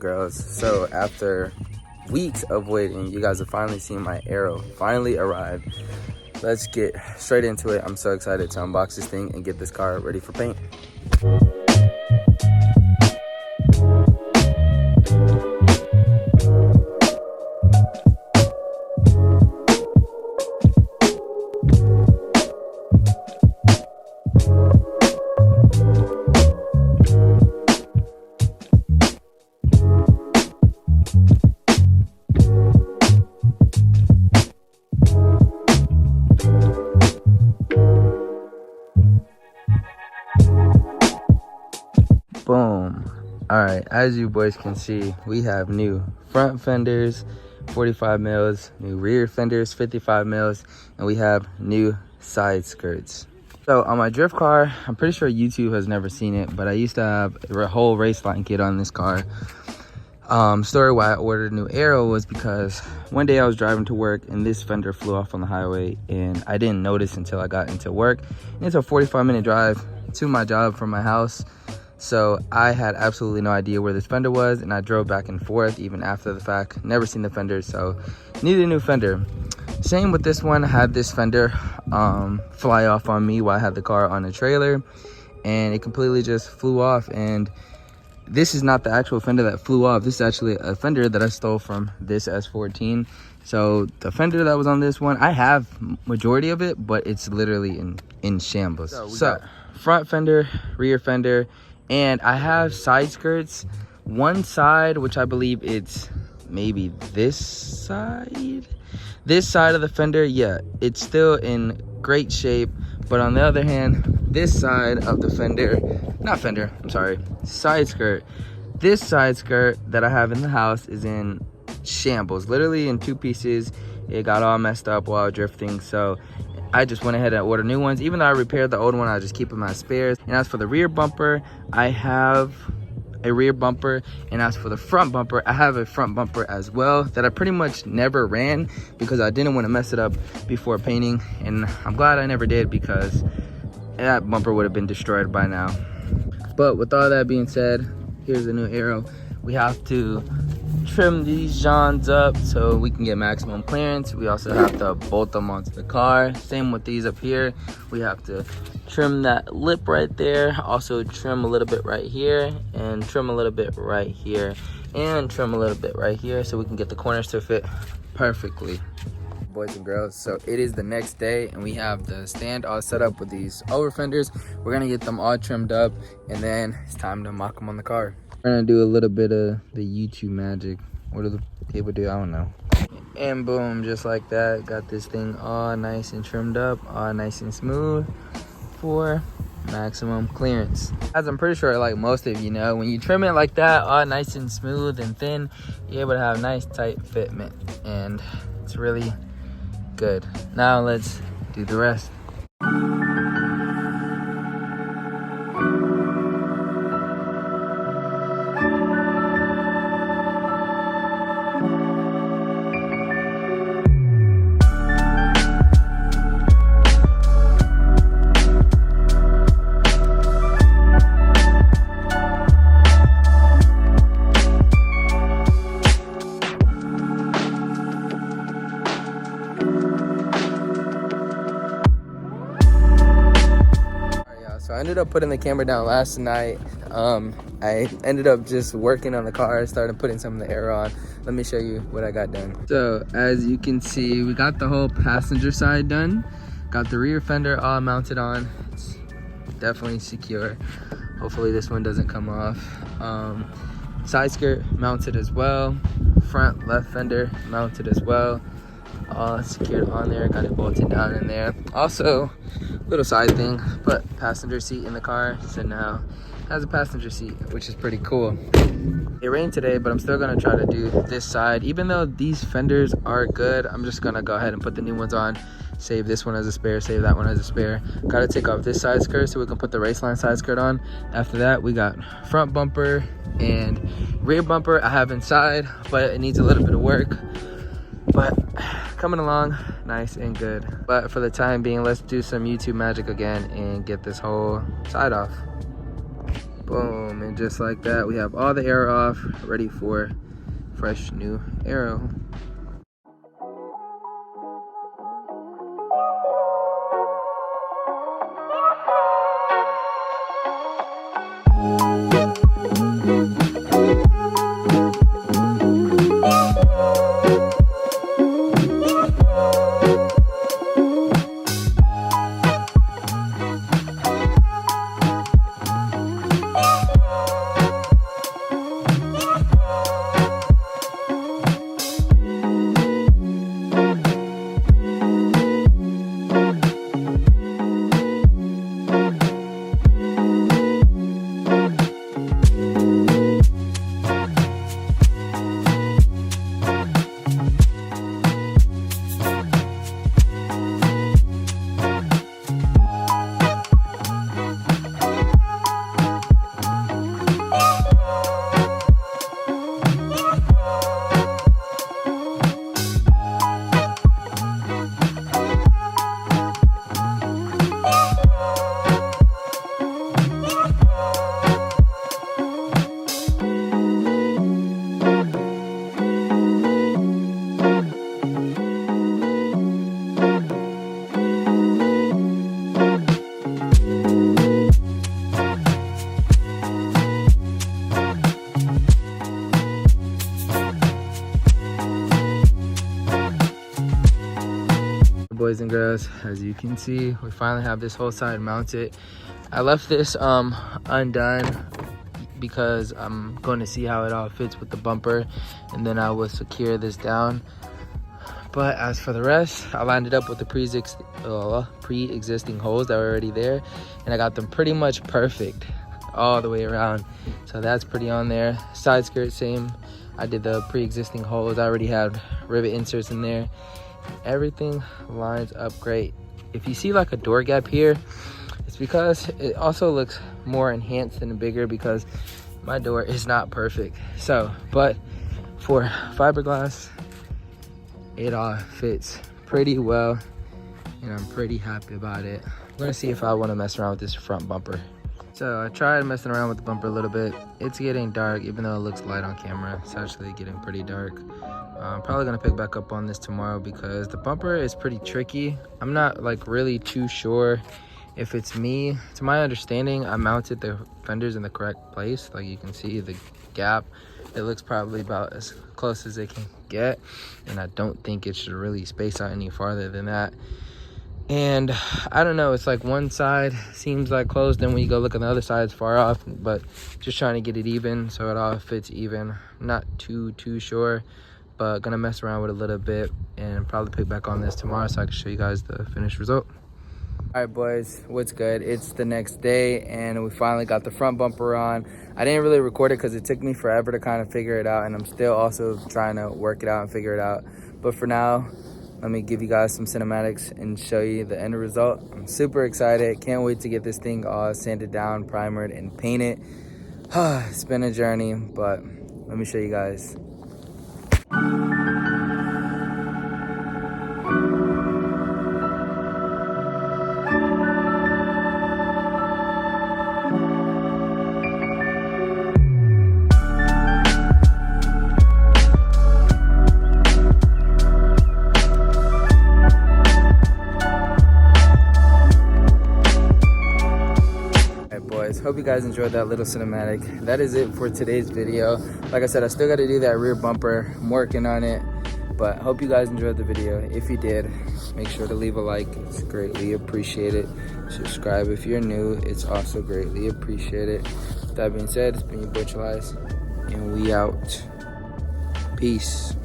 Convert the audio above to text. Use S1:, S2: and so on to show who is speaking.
S1: girls. So after weeks of waiting, you guys have finally seen my Areo finally arrived. Let's get straight into it. I'm so excited to unbox this thing and get this car ready for paint. Boom. All right, as you boys can see, we have new front fenders, 45 mils, new rear fenders, 55 mils, and we have new side skirts. So on my drift car, I'm pretty sure YouTube has never seen it, but I used to have a whole race line kit on this car. Story why I ordered a new Areo was because one day I was driving to work and this fender flew off on the highway, and I didn't notice until I got into work. And it's a 45-minute drive to my job from my house. So I had absolutely no idea where this fender was, and I drove back and forth even after the fact. Never seen the fender, so needed a new fender. Same with this one. I had this fender fly off on me while I had the car on a trailer, and it completely just flew off. And this is not the actual fender that flew off. This is actually a fender that I stole from this S14. So the fender that was on this one, I have majority of it, but it's literally in shambles. So front fender, rear fender, and I have side skirts. One side, which I believe it's maybe this side of the fender, yeah, it's still in great shape. But on the other hand, this side of the side skirt, this side skirt that I have in the house is in shambles, literally in two pieces. It got all messed up while drifting, so I just went ahead and ordered new ones. Even though I repaired the old one, I just keep them as spares. And as for the rear bumper, I have a rear bumper, and as for the front bumper, I have a front bumper as well that I pretty much never ran because I didn't want to mess it up before painting, and I'm glad I never did because that bumper would have been destroyed by now. But with all that being said, here's the new Areo. We have to trim these johns up so we can get maximum clearance. We also have to bolt them onto the car. Same with these up here. We have to trim that lip right there, also trim a little bit right here, and trim a little bit right here, and trim a little bit right here so we can get the corners to fit perfectly. Boys and girls, so it is the next day and we have the stand all set up with these over fenders. We're gonna get them all trimmed up, and then it's time to mock them on the car. We're gonna do a little bit of the YouTube magic. What do the people do? I don't know. And boom, just like that, got this thing all nice and trimmed up, all nice and smooth for maximum clearance. As I'm pretty sure like most of you know, when you trim it like that, all nice and smooth and thin, you're able to have nice tight fitment, and it's really good. Now let's do the rest. So I ended up putting the camera down last night. I ended up just working on the car, started putting some of the Areo on. Let me show you what I got done. So as you can see, we got the whole passenger side done. Got the rear fender all mounted on. It's definitely secure. Hopefully this one doesn't come off. Side skirt mounted as well. Front left fender mounted as well. All secured on there, got it bolted down in there. Also, little side thing, put passenger seat in the car, so now has a passenger seat, which is pretty cool. It rained today, but I'm still gonna try to do this side. Even though these fenders are good, I'm just gonna go ahead and put the new ones on, save this one as a spare, save that one as a spare. Gotta take off this side skirt so we can put the raceline side skirt on. After that, we got front bumper and rear bumper I have inside, but it needs a little bit of work. But coming along nice and good. But for the time being, let's do some YouTube magic again and get this whole side off. Boom, and just like that, we have all the air off, ready for fresh new Areo. Boys and girls, as you can see, we finally have this whole side mounted. I left this undone because I'm going to see how it all fits with the bumper, and then I will secure this down. But as for the rest, I lined it up with the pre-existing holes that were already there, and I got them pretty much perfect all the way around. So that's pretty on there. Side skirt, same. I did the pre-existing holes. I already had rivet inserts in there. Everything lines up great. If you see like a door gap here, it's because it also looks more enhanced and bigger because my door is not perfect. So, but for fiberglass, it all fits pretty well, and I'm pretty happy about it. I'm gonna see if I want to mess around with this front bumper. So I tried messing around with the bumper a little bit. It's getting dark, even though it looks light on camera. It's actually getting pretty dark. I'm probably gonna pick back up on this tomorrow because the bumper is pretty tricky. I'm not like really too sure if it's me. To my understanding, I mounted the fenders in the correct place. Like you can see the gap. It looks probably about as close as it can get, and I don't think it should really space out any farther than that. And I don't know, it's like one side seems like closed, then when you go look on the other side, it's far off. But just trying to get it even so it all fits even. Not too sure, but gonna mess around with it a little bit and probably pick back on this tomorrow so I can show you guys the finished result. All right, boys, what's good? It's the next day, and we finally got the front bumper on. I didn't really record it because it took me forever to kind of figure it out, and I'm still also trying to work it out and figure it out. But for now, let me give you guys some cinematics and show you the end result. I'm super excited. Can't wait to get this thing all sanded down, primered, and painted. It's been a journey, but let me show you guys. Hope you guys enjoyed that little cinematic. That is it for today's video. Like I said, I still got to do that rear bumper. I'm working on it, but hope you guys enjoyed the video. If you did, make sure to leave a like. It's greatly appreciated. Subscribe if you're new. It's also greatly appreciated. With that being said, it's been your boy Chalice, and we out. Peace.